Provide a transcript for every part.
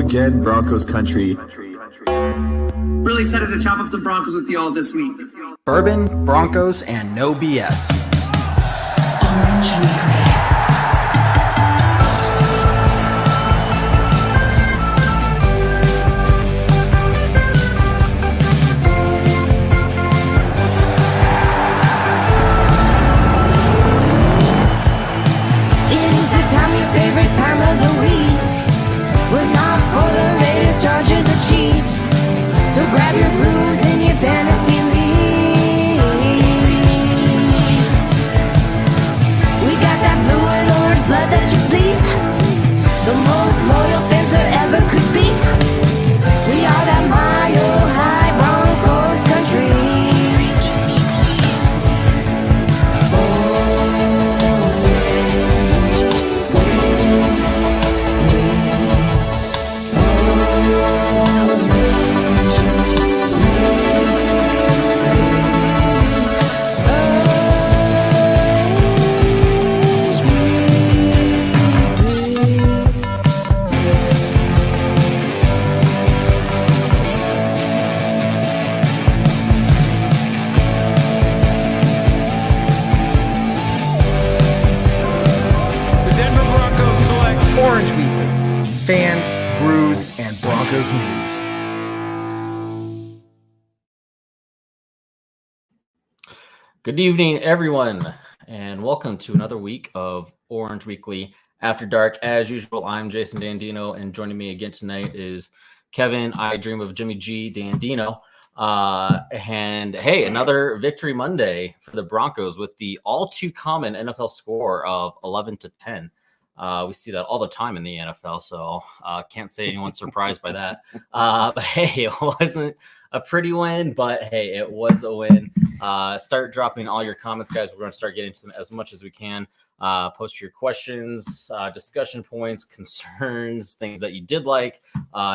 Again, Broncos country. Really excited to chop up some Broncos with you all this week. Bourbon, Broncos, and no BS. Favorite time of the week, but not for the Raiders, Chargers, or Chiefs. So grab your brews in your fantasy league. We got that blue and orange blood that you bleed. The most loyal fans there ever could be. We are that mile high Broncos country. Orange Weekly. Fans, brews, and Broncos news. Good evening, everyone, and welcome to another week of Orange Weekly After Dark. As usual, I'm Jason Dandino, and joining me again tonight is Kevin, I Dream of Jimmy G. Dandino. And hey, another victory Monday for the Broncos with the all too common NFL score of 11-10. We see that all the time in the NFL, so can't say anyone's surprised by that. But hey, it wasn't a pretty win, but hey, it was a win. Start dropping all your comments, guys. We're going to start getting to them as much as we can. Post your questions, discussion points, concerns, things that you did like,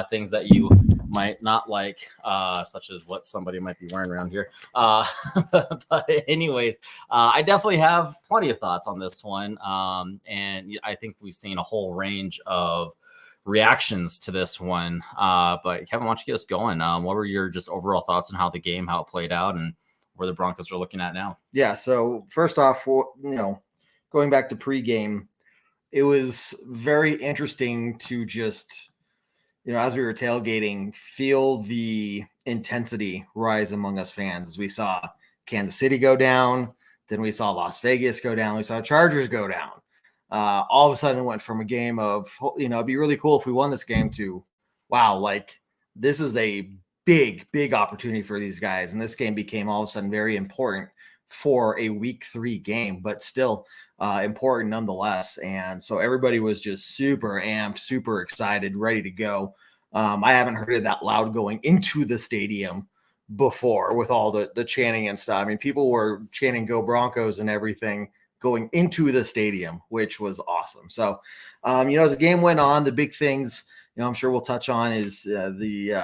things that you might not like, such as what somebody might be wearing around here. But anyways, I definitely have plenty of thoughts on this one. And I think we've seen a whole range of reactions to this one. But Kevin, why don't you get us going? What were your just overall thoughts on how the game, how it played out, and where the Broncos are looking at now? Yeah, so first off, going back to pregame, it was very interesting to just, as we were tailgating, feel the intensity rise among us fans as we saw Kansas City go down, then we saw Las Vegas go down, we saw Chargers go down. All of a sudden it went from a game of, it'd be really cool if we won this game to, wow, like this is a big, big opportunity for these guys. And this game became all of a sudden very important for a week 3 game, but still important nonetheless. And so everybody was just super amped, super excited, ready to go. I haven't heard it that loud going into the stadium before with all the chanting and stuff. I mean, people were chanting "Go Broncos" and everything going into the stadium, which was awesome. So, as the game went on, the big things, I'm sure we'll touch on is the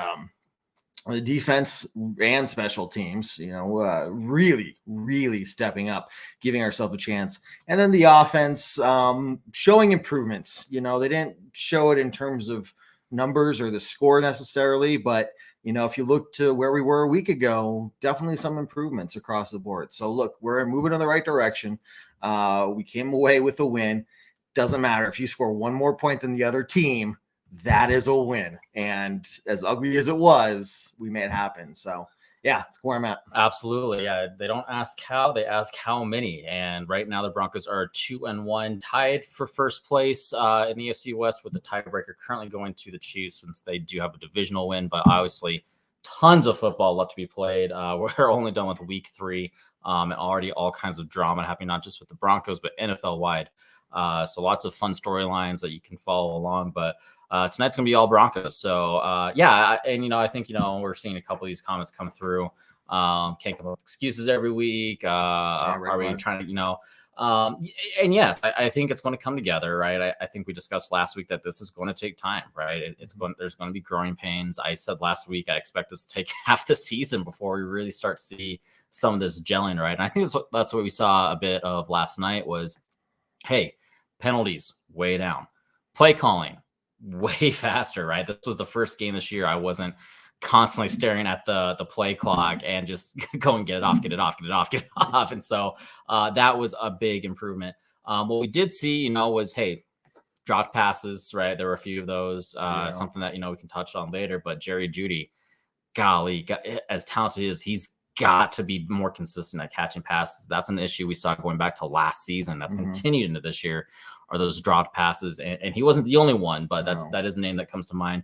defense and special teams, really, really stepping up, giving ourselves a chance. And then the offense showing improvements. They didn't show it in terms of numbers or the score necessarily, but, if you look to where we were a week ago, definitely some improvements across the board. So, look, we're moving in the right direction. We came away with a win. Doesn't matter if you score one more point than the other team, that is a win. And as ugly as it was, we made it happen. So, yeah, it's where I'm at. Absolutely. Yeah. They don't ask how, they ask how many. And right now the Broncos are 2-1, tied for first place in the AFC West, with the tiebreaker currently going to the Chiefs since they do have a divisional win. But obviously tons of football left to be played. We're only done with week 3 and already all kinds of drama happening, not just with the Broncos, but NFL wide. So lots of fun storylines that you can follow along. But tonight's going to be all Broncos. So, I think, we're seeing a couple of these comments come through. Can't come up with excuses every week. Are we trying to, and yes, I think it's going to come together, right? I think we discussed last week that this is going to take time, right? There's going to be growing pains. I said last week, I expect this to take half the season before we really start to see some of this gelling, right? And I think that's what we saw a bit of last night was, hey, penalties way down, play calling way faster, right? This was the first game this year I wasn't constantly staring at the play clock and just go and get it off. And so that was a big improvement. What we did see, was, hey, dropped passes, right? There were a few of those, something that, we can touch on later, but Jerry Jeudy, golly, as talented as he's got to be more consistent at catching passes. That's an issue we saw going back to last season. That's continued into this year, are those dropped passes. And he wasn't the only one, but that is a name that comes to mind.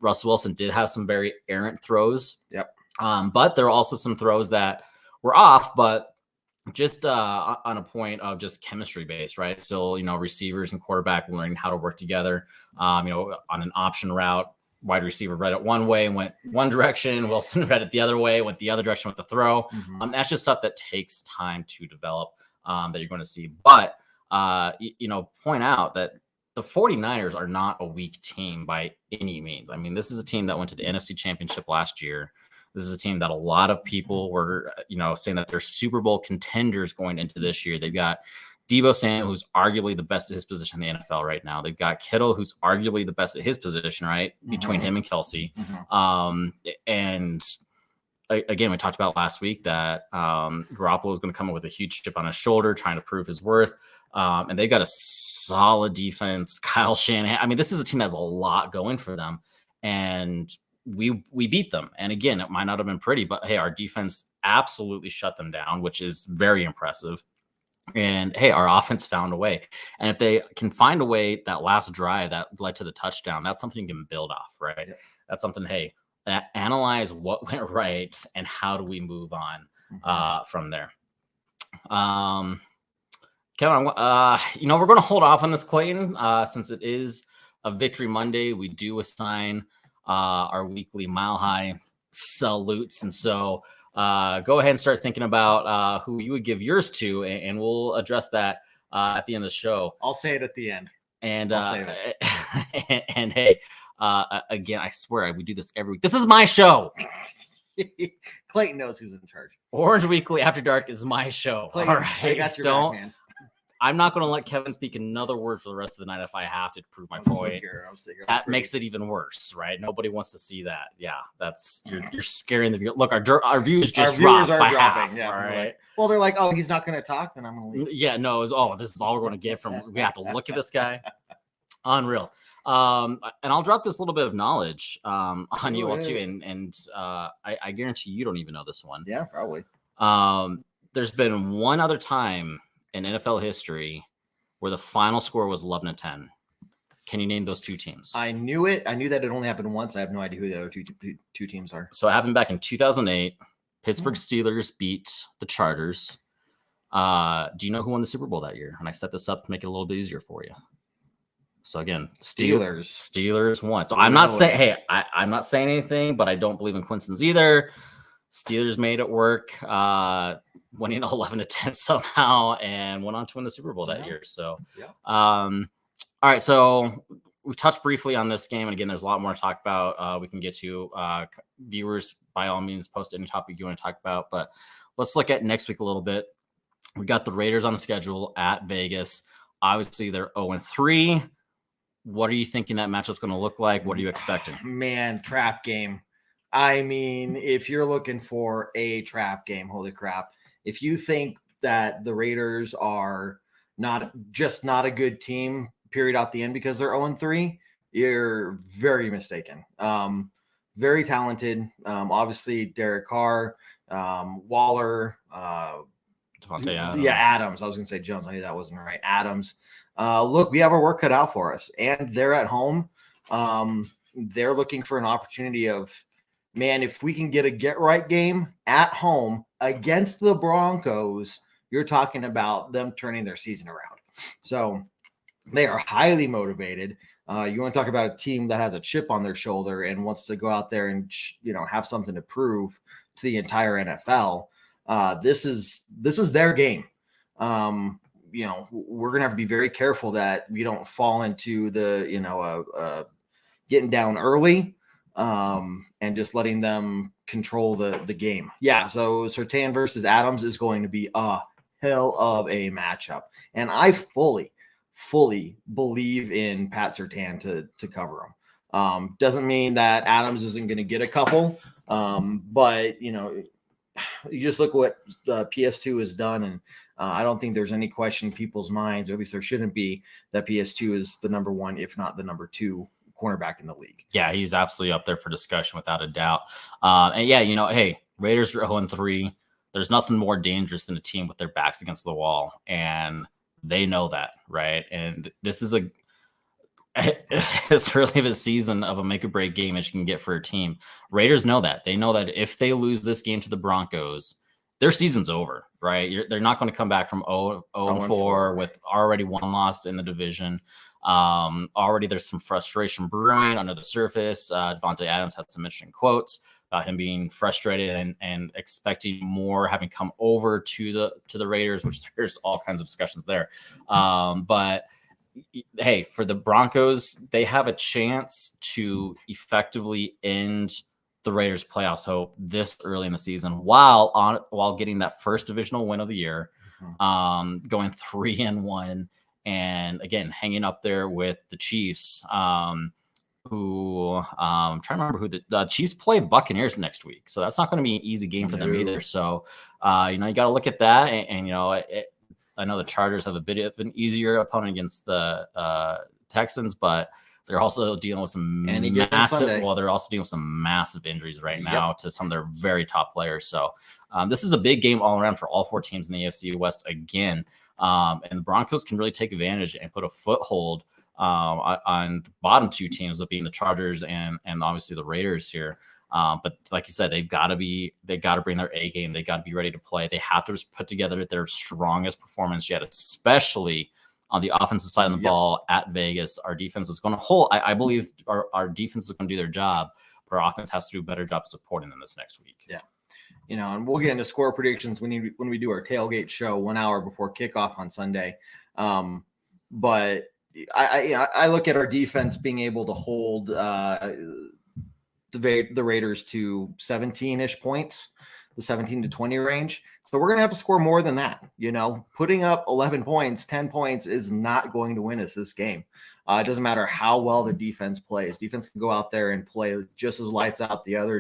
Russell Wilson did have some very errant throws. Yep. But there were also some throws that were off, but just on a point of just chemistry based, right? Still, receivers and quarterback learning how to work together, on an option route. Wide receiver read it one way and went one direction. Wilson read it the other way, went the other direction with the throw. That's just stuff that takes time to develop, that you're going to see. But, point out that the 49ers are not a weak team by any means. I mean, this is a team that went to the NFC Championship last year. This is a team that a lot of people were, saying that they're Super Bowl contenders going into this year. They've got Deebo Samuel, who's arguably the best at his position in the NFL right now. They've got Kittle, who's arguably the best at his position, right, between him and Kelsey. And again, we talked about last week that Garoppolo is going to come in with a huge chip on his shoulder, trying to prove his worth. And they've got a solid defense. Kyle Shanahan. I mean, this is a team that has a lot going for them. And we beat them. And again, it might not have been pretty, but hey, our defense absolutely shut them down, which is very impressive. And hey, our offense found a way. And if they can find a way, that last drive that led to the touchdown, that's something you can build off, right? Yeah. That's something, hey, analyze what went right and how do we move on from there. Kevin, we're going to hold off on this, Clayton, since it is a Victory Monday. We do assign our weekly Mile High salutes. And so go ahead and start thinking about who you would give yours to, and we'll address that at the end of the show. I'll say it at the end. And and hey, again, I swear we do this every week. This is my show. Clayton knows who's in charge. Orange Weekly After Dark is my show. Clayton, all right, I got your back, man. I'm not going to let Kevin speak another word for the rest of the night if I have to prove my point. That makes it even worse, right? Nobody wants to see that. Yeah, that's you're scaring the viewer. Look, our views just dropped by half. Yeah, all right. Well, they're like, oh, he's not going to talk, then I'm going to leave. Yeah, no, this is all we're going to get from. We have to look at this guy. Unreal. And I'll drop this little bit of knowledge on you all too, and I guarantee you don't even know this one. Yeah, probably. There's been one other time in NFL history where the final score was 11-10. Can you name those two teams? I knew it. I knew that it only happened once. I have no idea who the other two teams are. So it happened back in 2008. Pittsburgh Steelers beat the Chargers. Do you know who won the Super Bowl that year? And I set this up to make it a little bit easier for you. So again, Steelers won. So I'm not saying, hey, I'm not saying anything, but I don't believe in coincidence either. Steelers made it work, winning 11-10 somehow, and went on to win the Super Bowl that year. So, all right. So we touched briefly on this game, and again, there's a lot more to talk about. We can get to viewers, by all means, post any topic you want to talk about. But let's look at next week a little bit. We got the Raiders on the schedule at Vegas. Obviously, they're 0-3. What are you thinking that matchup's going to look like? What are you expecting? Man, trap game. I mean, if you're looking for a trap game, holy crap. If you think that the Raiders are not a good team, period, out the end because they're 0-3, you're very mistaken. Very talented. Obviously, Derek Carr, Waller, Devontae Adams. Yeah, Adams. I was going to say Jones. I knew that wasn't right. Adams. Look, we have our work cut out for us, and they're at home. They're looking for an opportunity of, man, if we can get a get-right game at home against the Broncos, you're talking about them turning their season around. So they are highly motivated. You want to talk about a team that has a chip on their shoulder and wants to go out there and, have something to prove to the entire NFL. This is their game. We're going to have to be very careful that we don't fall into the, getting down early and just letting them control the game. Yeah, so Surtain versus Adams is going to be a hell of a matchup. And I fully fully believe in Pat Surtain to cover him. Doesn't mean that Adams isn't going to get a couple, but you just look what PS2 has done, and I don't think there's any question in people's minds, or at least there shouldn't be, that PS2 is the number one, if not the number two cornerback in the league. Yeah, he's absolutely up there for discussion without a doubt. And yeah, hey, Raiders are 0-3. There's nothing more dangerous than a team with their backs against the wall, and they know that, right? And this is it's really a season of a make or break game that you can get for a team. Raiders know that. They know that if they lose this game to the Broncos, their season's over, right? They're not going to come back from 0-4 with already one loss in the division. Already there's some frustration brewing under the surface. Devontae Adams had some interesting quotes about him being frustrated and expecting more, having come over to the Raiders, which there's all kinds of discussions there. But hey, for the Broncos, they have a chance to effectively end the Raiders' playoffs hope this early in the season while getting that first divisional win of the year, going 3-1, and again hanging up there with the Chiefs. Who I'm trying to remember who the Chiefs play the Buccaneers next week, so that's not going to be an easy game for them either. So you got to look at that, and I know the Chargers have a bit of an easier opponent against the Texans, but they're also dealing with some massive. Well, they're also dealing with some massive injuries right now to some of their very top players. So this is a big game all around for all four teams in the AFC West again, and the Broncos can really take advantage and put a foothold on the bottom two teams, of being the Chargers and obviously the Raiders here. But like you said, they got to bring their A game. They got to be ready to play. They have to put together their strongest performance yet, especially on the offensive side of the ball at Vegas. Our defense is going to hold. I believe our defense is going to do their job, but our offense has to do a better job supporting them this next week. Yeah. And we'll get into score predictions when we do our tailgate show 1 hour before kickoff on Sunday. But I look at our defense being able to hold the Raiders to 17-ish points, the 17 to 20 range. So we're going to have to score more than that. Putting up 11 points, 10 points is not going to win us this game. It doesn't matter how well the defense plays. Defense can go out there and play just as lights out the other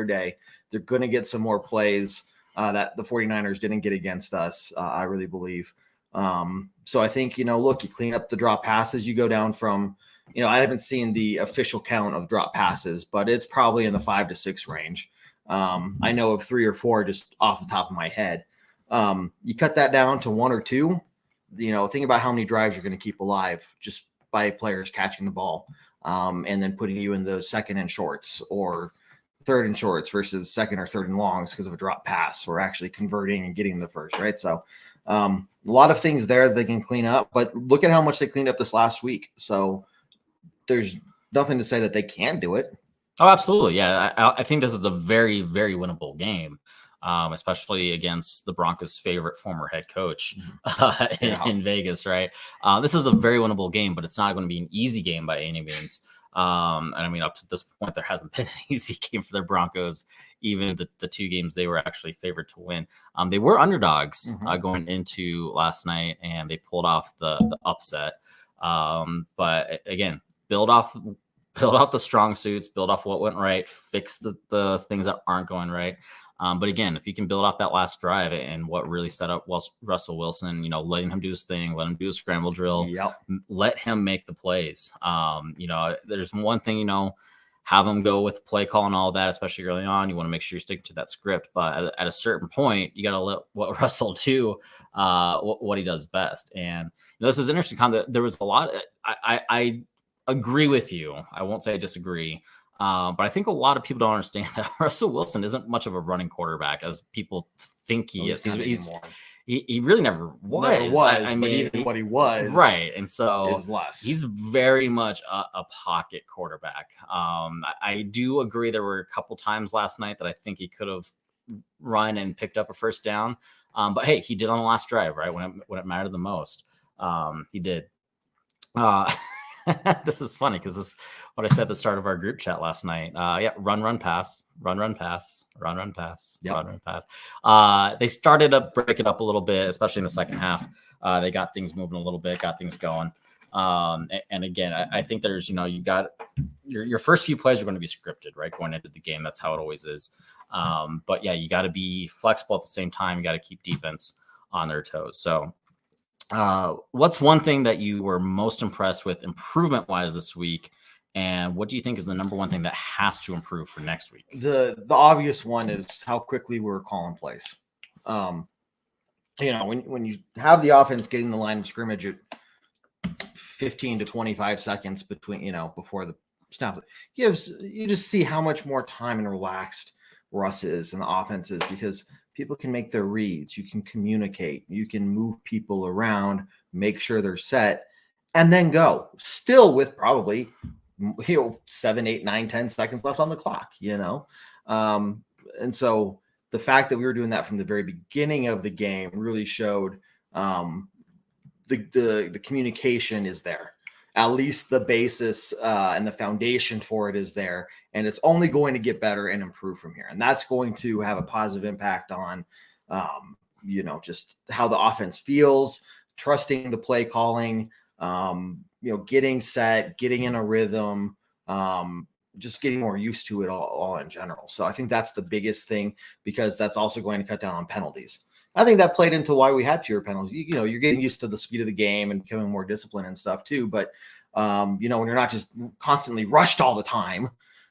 day. They're going to get some more plays that the 49ers didn't get against us, I really believe. So I think, look, you clean up the drop passes, you go down from, I haven't seen the official count of drop passes, but it's probably in the 5 to 6 range. I know of 3 or 4 just off the top of my head. You cut that down to 1 or 2, think about how many drives you're going to keep alive just by players catching the ball, and then putting you in those 2nd and shorts or 3rd and shorts versus 2nd or 3rd and longs because of a drop pass, or actually converting and getting the first, right? So a lot of things there they can clean up, but look at how much they cleaned up this last week. So there's nothing to say that they can't do it. Oh, absolutely. Yeah. I think this is a very, very winnable game, especially against the Broncos' favorite former head coach in Vegas, right? This is a very winnable game, but it's not going to be an easy game by any means. And I mean, up to this point, there hasn't been an easy game for the Broncos, even the 2 games they were actually favored to win. They were underdogs going into last night, and they pulled off the upset. But again, build off the strong suits, build off what went right, fix the things that aren't going right. But again, if you can build off that last drive and what really set up Russell Wilson, letting him do his thing, let him do a scramble drill, let him make the plays. There's one thing, have him go with play call and all that, especially early on. You want to make sure you're sticking to that script. But at a certain point, you got to let what Russell do, what he does best. And this is interesting. There was a lot. I agree with you. I won't say I disagree. But I think a lot of people don't understand that Russell Wilson isn't much of a running quarterback as people think he is. He really never was. I mean, but even what he was, right? And so is less. He's very much a pocket quarterback. I do agree. There were a couple times last night that I think he could have run and picked up a first down. But hey, he did on the last drive, right when it mattered the most. He did. this is funny because this is what I said at the start of our group chat last night. Run, pass, run, pass, run, pass, Yep. run, pass. They started to break it up a little bit, especially in the second half. They got things moving a little bit, got things going. And again, I think there's, you got your first few plays are going to be scripted, right? Going into the game. That's how it always is. But yeah, you got to be flexible at the same time. You got to keep defense on their toes. So what's one thing that you were most impressed with improvement wise this week? And what do you think is the number one thing that has to improve for next week? The obvious one is how quickly we're calling plays. When you have the offense getting the line of scrimmage at 15 to 25 seconds between, before the snap, you just see how much more time and relaxed Russ is and the offense is, because people can make their reads, you can communicate, you can move people around, make sure they're set, and then go. Still with probably 7, 8, 9, 10 seconds left on the clock, and so the fact that we were doing that from the very beginning of the game really showed the communication is there. At least the basis and the foundation for it is there, and it's only going to get better and improve from here. And that's going to have a positive impact on, just how the offense feels, trusting the play calling, getting set, getting in a rhythm, just getting more used to it all in general. So I think that's the biggest thing, because that's also going to cut down on penalties. I think that played into why we had fewer penalties. You're getting used to the speed of the game and becoming more disciplined and stuff too. But, when you're not just constantly rushed all the time,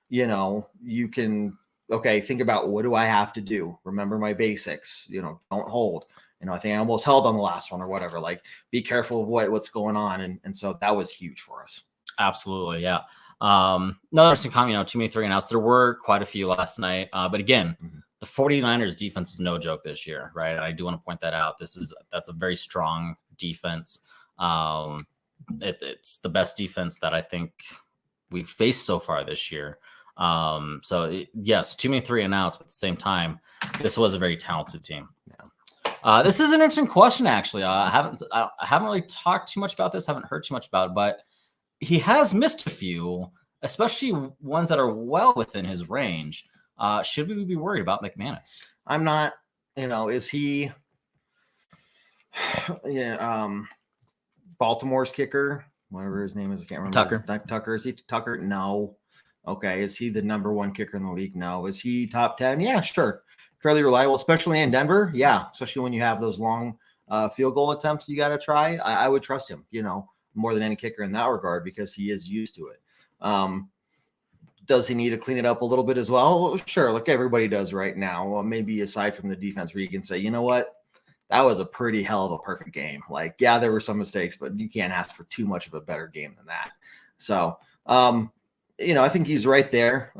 you can, think about, what do I have to do? Remember my basics, don't hold. I think I almost held on the last one or whatever. Like, be careful of what's going on. And so that was huge for us. Absolutely. Yeah. Another interesting comment, too many 3 and outs. There were quite a few last night. But again, the 49ers defense is no joke this year, right? I do want to point that out. That's a very strong defense. It's the best defense that I think we've faced so far this year. Yes, too many 3 and outs, but at the same time, this was a very talented team. Yeah. This is an interesting question, actually. I haven't really talked too much about this. Haven't heard too much about it, but he has missed a few, especially ones that are well within his range. Should we be worried about McManus? I'm not. Is he? Baltimore's kicker, whatever his name is, I can't remember. Tucker. Is he Tucker? No. Okay. Is he the number 1 kicker in the league? No. Is he top 10? Yeah, sure. Fairly reliable, especially in Denver. Yeah, especially when you have those long field goal attempts you got to try. I would trust him, more than any kicker in that regard, because he is used to it. Does he need to clean it up a little bit as well? Sure, like everybody does right now. Well, maybe aside from the defense, where you can say, you know what, that was a pretty hell of a perfect game. Like, yeah, there were some mistakes, but you can't ask for too much of a better game than that. So, I think he's right there.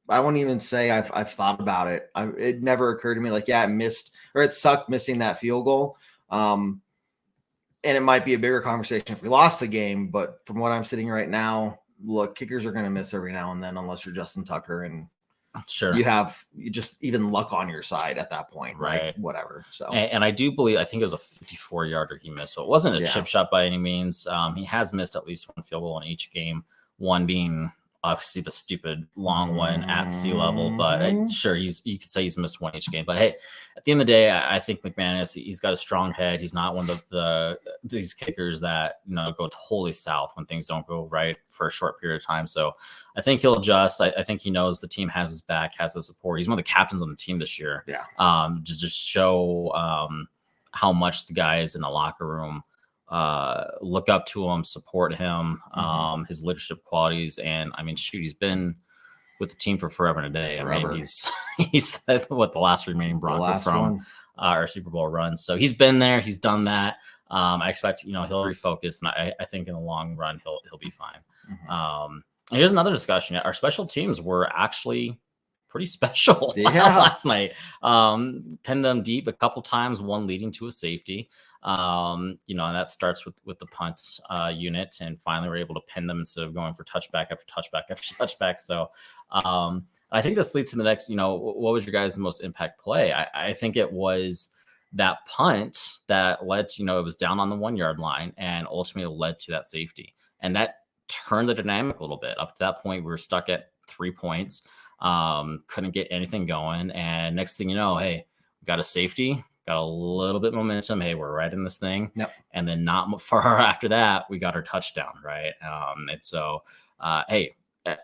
I won't even say I've thought about it. It never occurred to me like, yeah, it sucked missing that field goal. And it might be a bigger conversation if we lost the game, but from what I'm sitting right now, look, kickers are going to miss every now and then, unless you're Justin Tucker, and sure, you just even luck on your side at that point, right? Whatever. So, and I do believe, I think it was a 54-yarder he missed, so it wasn't a chip shot by any means. He has missed at least 1 field goal in each game, one being obviously the stupid long one at sea level, but sure, you could say he's missed 1 each game. But hey, at the end of the day, I think McManus, he's got a strong head. He's not one of these kickers that go totally south when things don't go right for a short period of time. So I think he'll adjust. I think he knows the team has his back, has the support. He's one of the captains on the team this year. Yeah. To just show how much the guys in the locker room look up to him, support him, his leadership qualities. And I mean, shoot, he's been with the team for forever and a day. Forever. I mean, he's the last remaining Bronco from our Super Bowl run. So he's been there, he's done that. I expect, he'll refocus, and I think in the long run, he'll be fine. Here's another discussion. Our special teams were actually pretty special last night. Pinned them deep a couple times, one leading to a safety. And that starts with the punt unit, and finally we're able to pin them instead of going for touchback after touchback after touchback. So I think this leads to the next, what was your guys' most impact play? I think it was that punt that led to, it was down on the 1 yard line and ultimately led to that safety. And that turned the dynamic a little bit. Up to that point, we were stuck at 3 points, couldn't get anything going. And next thing you know, hey, we got a safety, got a little bit of momentum. Hey, we're right in this thing. Yep. And then not far after that, we got our touchdown, right? And so, hey,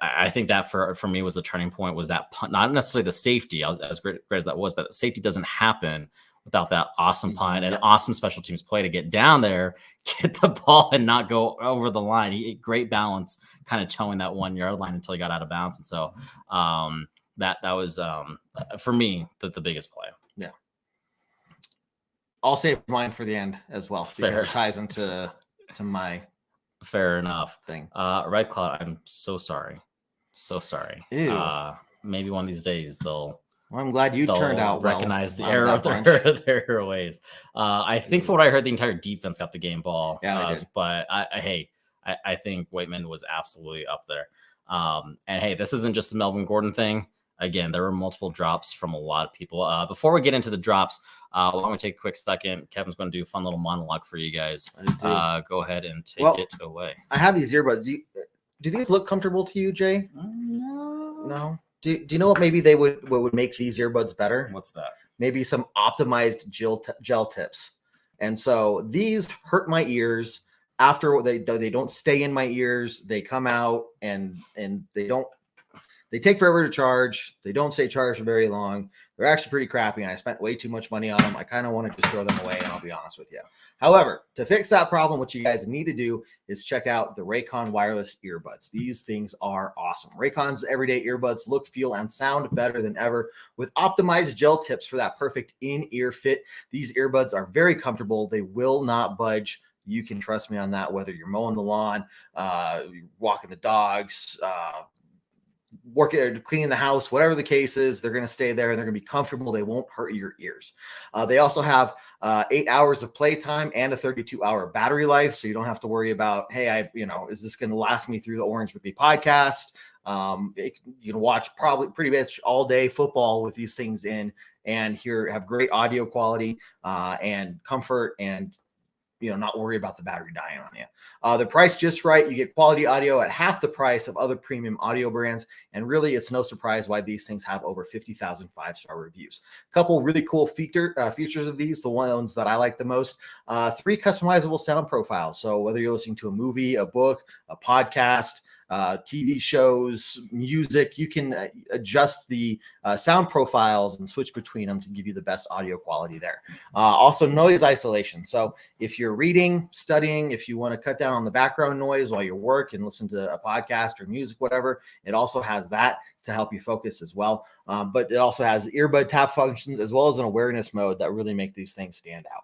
I think that for me was the turning point, was that punt, not necessarily the safety, as great as that was, but the safety doesn't happen without that awesome punt and awesome special teams play to get down there, get the ball and not go over the line. Great balance, kind of towing that 1 yard line until he got out of bounds. And so that was for me the biggest play. Yeah. I'll save mine for the end as well. Fair. Because it ties into my fair enough thing. Red Cloud, I'm so sorry. So sorry. Ew. Maybe one of these days Well, I'm glad you turned out well. Recognize the error of their ways. I think from what I heard, the entire defense got the game ball. Yeah, they did. But I think Waitman was absolutely up there. And hey, this isn't just the Melvin Gordon thing. Again, there were multiple drops from a lot of people. Before we get into the drops, I'm going to take a quick second. Kevin's going to do a fun little monologue for you guys. Go ahead and take it away. I have these earbuds. Do these look comfortable to you, Jay? No. Do you know what maybe what would make these earbuds better? What's that? Maybe some optimized gel tips. And so these hurt my ears after they don't stay in my ears. They come out and they take forever to charge. They don't stay charged for very long. They're actually pretty crappy, and I spent way too much money on them. I kind of want to just throw them away, and I'll be honest with you. However, to fix that problem, what you guys need to do is check out the Raycon wireless earbuds. These things are awesome. Raycon's everyday earbuds look, feel, and sound better than ever with optimized gel tips for that perfect in-ear fit. These earbuds are very comfortable. They will not budge. You can trust me on that, whether you're mowing the lawn, walking the dogs, working, cleaning the house, whatever the case is, they're going to stay there and they're going to be comfortable. They won't hurt your ears. They also have 8 hours of playtime and a 32-hour battery life. So you don't have to worry about, hey, is this going to last me through the Orange Weekly podcast? You can watch probably pretty much all day football with these things in, and have great audio quality and comfort, and not worry about the battery dying on you. The price just right. You get quality audio at half the price of other premium audio brands. And really, it's no surprise why these things have over 50,000 5-star reviews. A couple really cool features of these, the ones that I like the most, 3 customizable sound profiles. So whether you're listening to a movie, a book, a podcast, TV shows, music, you can adjust the sound profiles and switch between them to give you the best audio quality there. Also, noise isolation. So if you're reading, studying, if you want to cut down on the background noise while you work and listen to a podcast or music, whatever, it also has that to help you focus as well. But it also has earbud tap functions as well as an awareness mode that really make these things stand out.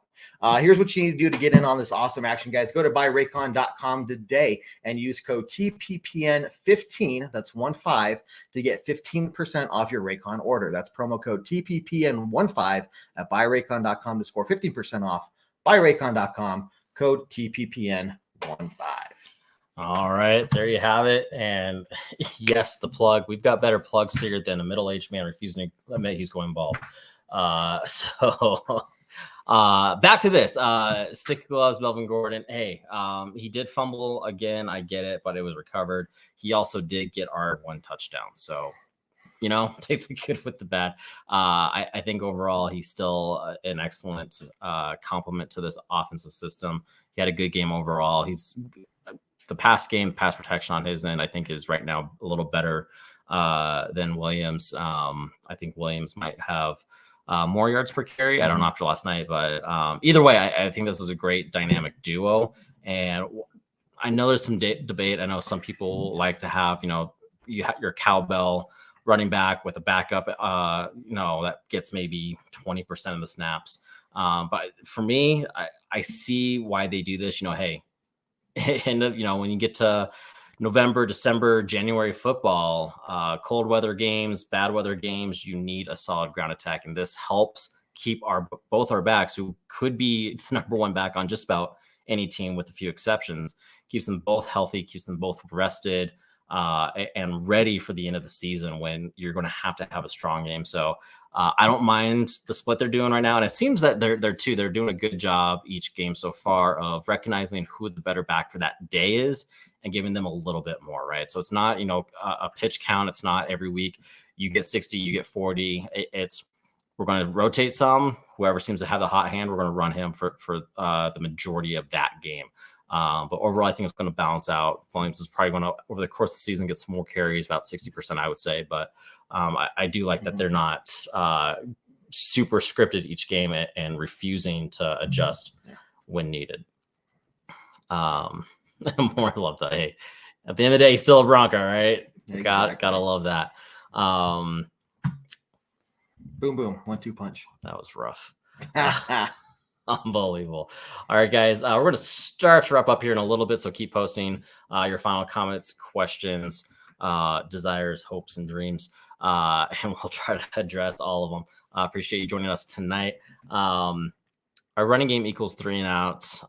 Here's what you need to do to get in on this awesome action, guys. Go to buyraycon.com today and use code TPPN15, that's 15, to get 15% off your Raycon order. That's promo code TPPN15 at buyraycon.com to score 15% off. Buyraycon.com, code TPPN15. All right, there you have it. And yes, the plug. We've got better plugs here than a middle-aged man refusing to admit he's going bald. Back to this. Stick gloves, Melvin Gordon. Hey, he did fumble again. I get it, but it was recovered. He also did get our 1 touchdown. So, take the good with the bad. I think overall he's still an excellent complement to this offensive system. He had a good game overall. The pass protection on his end, I think, is right now a little better than Williams. I think Williams might have more yards per carry. I don't know after last night, but either way, I think this is a great dynamic duo. And I know there's some debate. I know some people like to have, you have your cowbell running back with a backup, that gets maybe 20% of the snaps. But for me, I see why they do this. Hey, and when you get to November, December, January football, cold weather games, bad weather games, you need a solid ground attack. And this helps keep both our backs, who could be the number 1 back on just about any team with a few exceptions, keeps them both healthy, keeps them both rested and ready for the end of the season when you're going to have a strong game. So I don't mind the split they're doing right now. And it seems that they're doing a good job each game so far of recognizing who the better back for that day is and giving them a little bit more, right? So it's not, a pitch count. It's not every week you get 60, you get 40. We're going to rotate some. Whoever seems to have the hot hand, we're going to run him for the majority of that game. But overall, I think it's going to balance out. Williams is probably going to, over the course of the season, get some more carries, about 60%, I would say. But I do like that they're not super scripted each game and refusing to adjust when needed. More love that. Hey, at the end of the day, he's still a Bronco, right? Exactly. Gotta love that. Boom, boom. 1-2 punch. That was rough. Unbelievable. All right, guys. We're going to start to wrap up here in a little bit. So keep posting your final comments, questions, desires, hopes, and dreams. And we'll try to address all of them. Appreciate you joining us tonight. Our running game equals 3 and outs.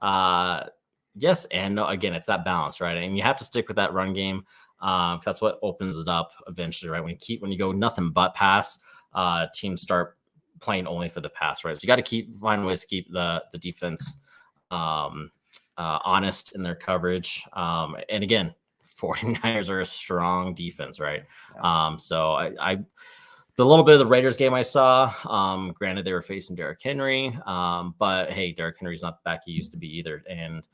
Yes and no. Again, it's that balance, right? And you have to stick with that run game because that's what opens it up eventually, right? When you go nothing but pass, teams start playing only for the pass, right? So you got to find ways to keep the defense honest in their coverage. And again, 49ers are a strong defense, right? So the little bit of the Raiders game I saw, granted they were facing Derrick Henry, but hey, Derrick Henry's not the back he used to be either. And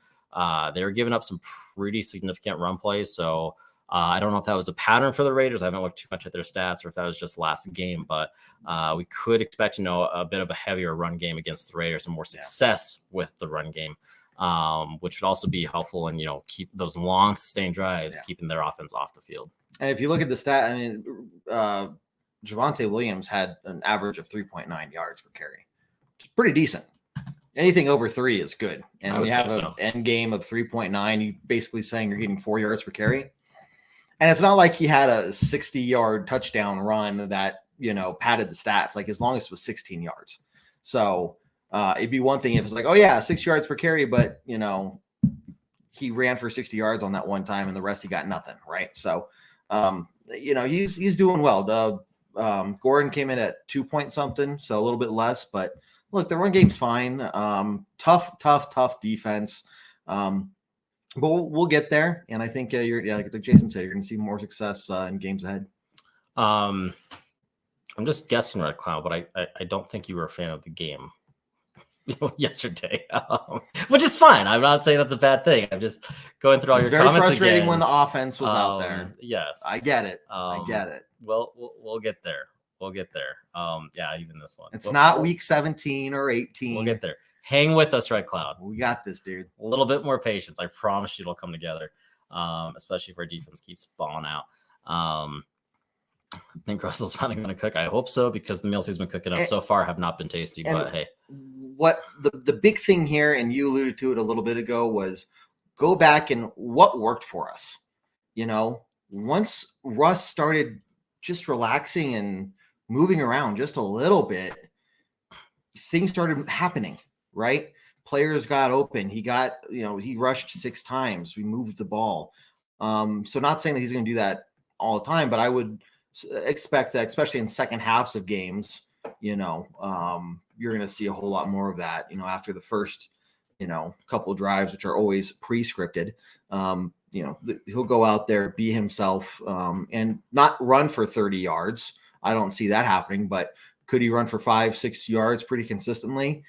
they were giving up some pretty significant run plays. So I don't know if that was a pattern for the Raiders. I haven't looked too much at their stats or if that was just last game, but we could expect, a bit of a heavier run game against the Raiders and more success with the run game, which would also be helpful and, keep those long sustained drives, keeping their offense off the field. And if you look at the stat, Javonte Williams had an average of 3.9 yards per carry, which is pretty decent. Anything over 3 is good. And when you have an end game of 3.9, you basically saying you're getting 4 yards per carry. And it's not like he had a 60-yard touchdown run that, padded the stats, like as long as it was 16 yards. So it'd be one thing if it's like, 6 yards per carry, but, he ran for 60 yards on that one time and the rest he got nothing, right? So, he's doing well. Gordon came in at 2 point something, so a little bit less, but look, the run game's fine. Tough defense. But we'll get there, and I think like Jason said, you're going to see more success in games ahead. I'm just guessing, Red Cloud, but I don't think you were a fan of the game yesterday, which is fine. I'm not saying that's a bad thing. I'm just going through all your comments. It's very frustrating again. When the offense was out there. Yes, I get it. I get it. Well, we'll get there. We'll get there. Even this one. It's not week 17 or 18. We'll get there. Hang with us, Red Cloud. We got this, dude. A little bit more patience. I promise you it'll come together, especially if our defense keeps balling out. I think Russell's finally going to cook. I hope so, because the meals he's been cooking up so far have not been tasty. But hey. What the big thing here, and you alluded to it a little bit ago, was go back and what worked for us. Once Russ started just relaxing and moving around just a little bit, things started happening. Right? Players got open. He got, he rushed 6 times. We moved the ball. So not saying that he's going to do that all the time, but I would expect that, especially in second halves of games, you're going to see a whole lot more of that, after the first, couple drives, which are always pre-scripted. He'll go out there, be himself, and not run for 30 yards. I don't see that happening, but could he run for 5-6 yards pretty consistently?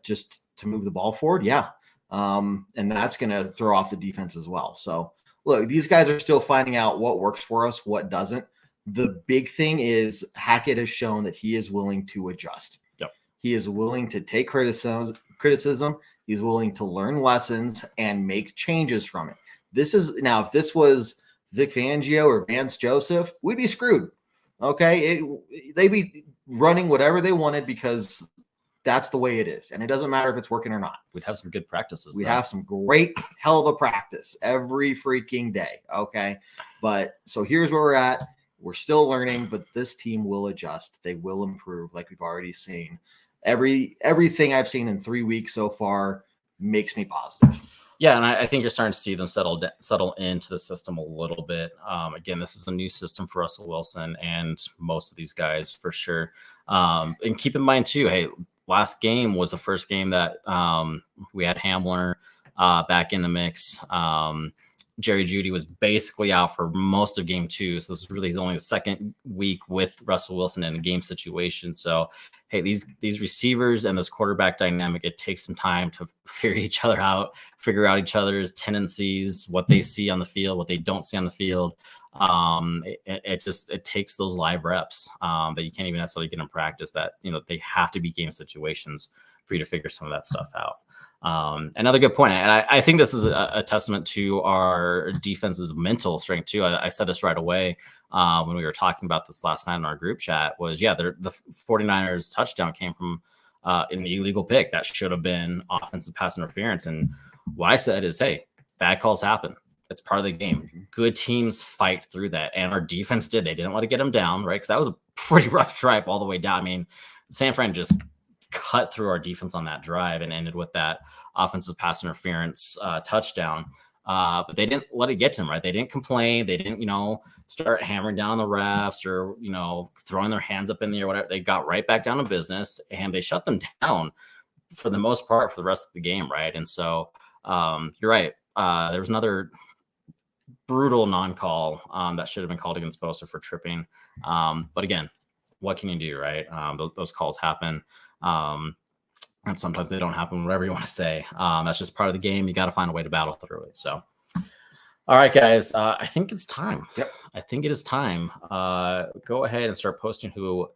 Just to move the ball forward. Yeah. And that's going to throw off the defense as well. So look, these guys are still finding out what works for us, what doesn't. The big thing is Hackett has shown that he is willing to adjust. Yep. He is willing to take criticism. He's willing to learn lessons and make changes from it. If this was Vic Fangio or Vance Joseph, we'd be screwed. Okay. They'd be running whatever they wanted because that's the way it is. And it doesn't matter if it's working or not. We'd have some good practices. We'd have some great hell of a practice every freaking day. Okay. But so here's where we're at. We're still learning, but this team will adjust. They will improve, like we've already seen. Everything I've seen in 3 weeks so far makes me positive. Yeah, and I think you're starting to see them settle into the system a little bit. Again, this is a new system for Russell Wilson and most of these guys for sure. And keep in mind too, hey, last game was the first game that we had Hamler back in the mix. Jerry Jeudy was basically out for most of game 2. So this is really only the second week with Russell Wilson in a game situation. So, hey, these receivers and this quarterback dynamic, it takes some time to figure out each other's tendencies, what they see on the field, what they don't see on the field. It takes those live reps that you can't even necessarily get in practice, that, they have to be game situations for you to figure some of that stuff out. Another good point. And I think this is a testament to our defense's mental strength too. I said this right away when we were talking about this last night in our group chat was, the 49ers touchdown came from an illegal pick that should have been offensive pass interference. And what I said is, hey, bad calls happen. It's part of the game. Good teams fight through that. And our defense did. They didn't want to get them down, right? Because that was a pretty rough drive all the way down. I mean, San Fran just cut through our defense on that drive and ended with that offensive pass interference touchdown. But they didn't let it get to them, right? They didn't complain. They didn't, start hammering down the refs or, throwing their hands up in the air, whatever. They got right back down to business and they shut them down for the most part for the rest of the game, right? And so you're right. There was another brutal non-call that should have been called against Bosa for tripping. But again, what can you do, right? Those calls happen. And sometimes they don't happen, whatever you want to say. That's just part of the game. You got to find a way to battle through it. So, all right, guys, I think it's time. Yep. I think it is time. Go ahead and start posting who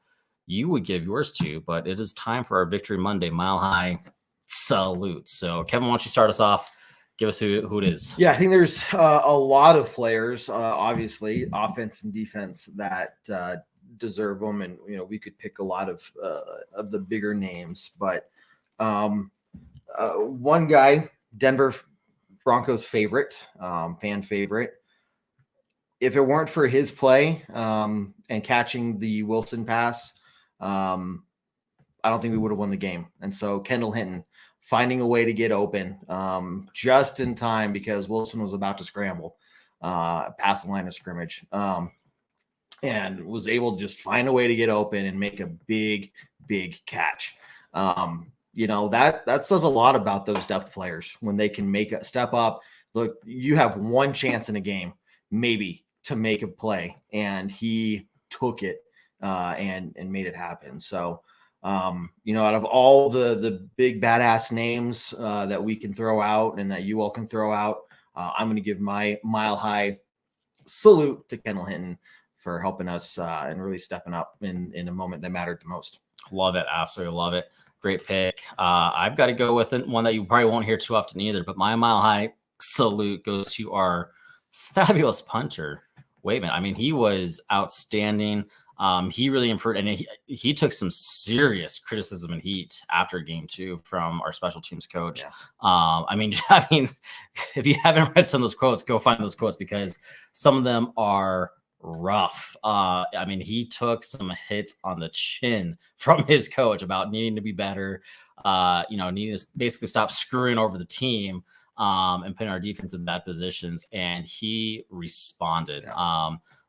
you would give yours to, but it is time for our Victory Monday Mile High Salute. So, Kevin, why don't you start us off? Give us who it is. Yeah, I think there's a lot of players, obviously, offense and defense, that deserve them. And, we could pick a lot of the bigger names. But one guy, Denver Broncos favorite, fan favorite, if it weren't for his play and catching the Wilson pass, I don't think we would have won the game. And so Kendall Hinton finding a way to get open just in time because Wilson was about to scramble past the line of scrimmage and was able to just find a way to get open and make a big catch. That says a lot about those depth players when they can make a step up. Look, you have one chance in a game, maybe, to make a play, and he took it and made it happen. So, out of all the big badass names that we can throw out and that you all can throw out, I'm going to give my Mile High salute to Kendall Hinton for helping us and really stepping up in a moment that mattered the most. Love it. Absolutely love it. Great pick. I've got to go with one that you probably won't hear too often either, but my Mile High salute goes to our fabulous punter, Waitman. I mean, he was outstanding. He really improved, and he took some serious criticism and heat after game 2 from our special teams coach. Yeah. I mean, if you haven't read some of those quotes, go find those quotes because some of them are rough. I mean, he took some hits on the chin from his coach about needing to be better, needing to basically stop screwing over the team and putting our defense in bad positions. And he responded.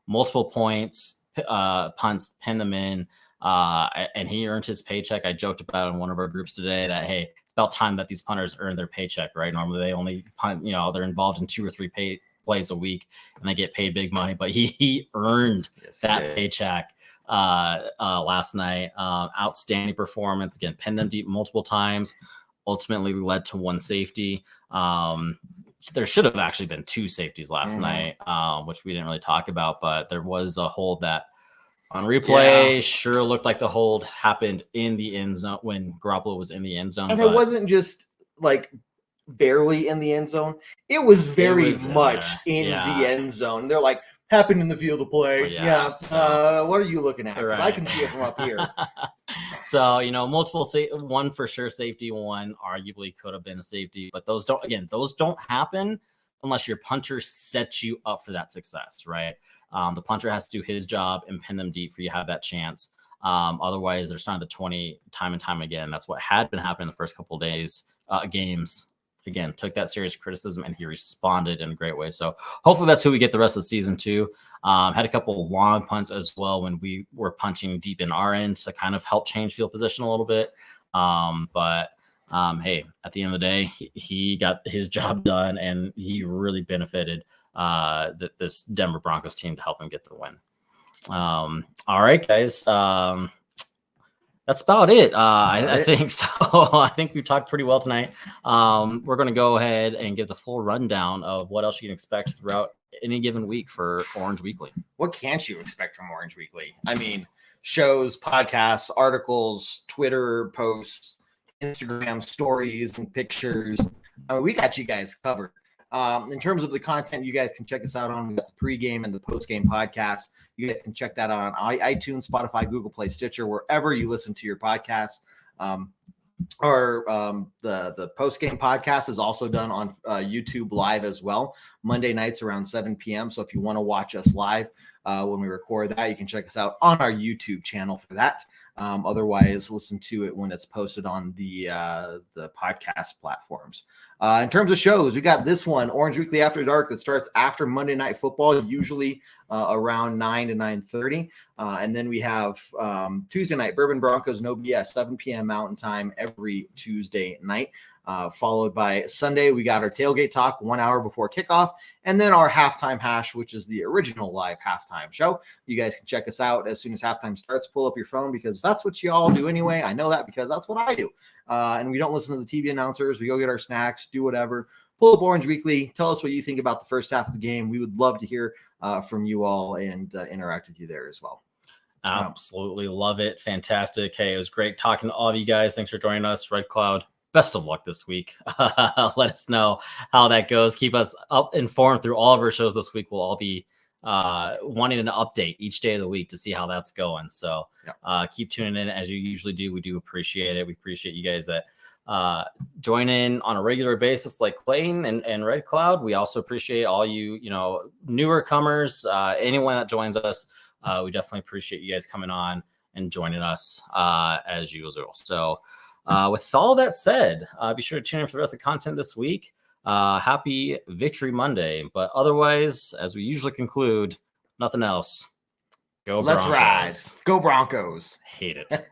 Multiple points, punts, pinned them in, and he earned his paycheck. I joked about it in one of our groups today that, hey, it's about time that these punters earn their paycheck, right? Normally they only punt, they're involved in 2 or 3 plays a week and they get paid big money, but he earned that paycheck last night. Outstanding performance. Again, pinned them deep multiple times, ultimately led to 1 safety. There should have actually been 2 safeties last night, which we didn't really talk about, but there was a hold that on replay sure looked like the hold happened in the end zone when Garoppolo was in the end zone. And it wasn't just like barely in the end zone. It was very much in the end zone. They're like, happened in the field of play. What are you looking at? Because I can see it from up here. So, multiple one for sure safety, one arguably could have been a safety, but those don't happen unless your punter sets you up for that success, right? The punter has to do his job and pin them deep for you to have that chance. Otherwise, they're starting the 20 time and time again. That's what had been happening the first couple of games. Again, took that serious criticism and he responded in a great way. So hopefully that's who we get the rest of the season too. Had a couple of long punts as well when we were punting deep in our end to kind of help change field position a little bit. But hey, at the end of the day, he got his job done and he really benefited this Denver Broncos team to help them get the win. All right, guys. That's about it. I think so. I think we talked pretty well tonight. We're going to go ahead and give the full rundown of what else you can expect throughout any given week for Orange Weekly. What can't you expect from Orange Weekly? I mean, shows, podcasts, articles, Twitter posts, Instagram stories, and pictures. We got you guys covered. In terms of the content, you guys can check us out on the pregame and the postgame podcast. You guys can check that out on iTunes, Spotify, Google Play, Stitcher, wherever you listen to your podcasts. The postgame podcast is also done on YouTube live as well, Monday nights around 7 p.m. So if you want to watch us live when we record that, you can check us out on our YouTube channel for that. Otherwise, listen to it when it's posted on the podcast platforms. In terms of shows, we got this one, Orange Weekly After Dark, that starts after Monday Night Football, usually around 9 to 9:30. And then we have Tuesday night, Bourbon Broncos, no BS, 7 p.m. Mountain Time every Tuesday night. Followed by Sunday, we got our tailgate talk 1 hour before kickoff, and then our halftime hash, which is the original live halftime show. You guys can check us out as soon as halftime starts. Pull up your phone because that's what you all do anyway. I know that because that's what I do. And we don't listen to the TV announcers. We go get our snacks, do whatever. Pull up Orange Weekly. Tell us what you think about the first half of the game. We would love to hear from you all and interact with you there as well. Absolutely love it. Fantastic. Hey, it was great talking to all of you guys. Thanks for joining us. Red Cloud, best of luck this week. Let us know how that goes. Keep us up informed through all of our shows this week. We'll all be wanting an update each day of the week to see how that's going. So keep tuning in as you usually do. We do appreciate it. We appreciate you guys that join in on a regular basis like Clayton and Red Cloud. We also appreciate all you, newer comers, anyone that joins us. We definitely appreciate you guys coming on and joining us as usual. So with all that said, be sure to tune in for the rest of the content this week. Happy Victory Monday. But otherwise, as we usually conclude, nothing else. Go Broncos. Let's rise. Go Broncos. Hate it.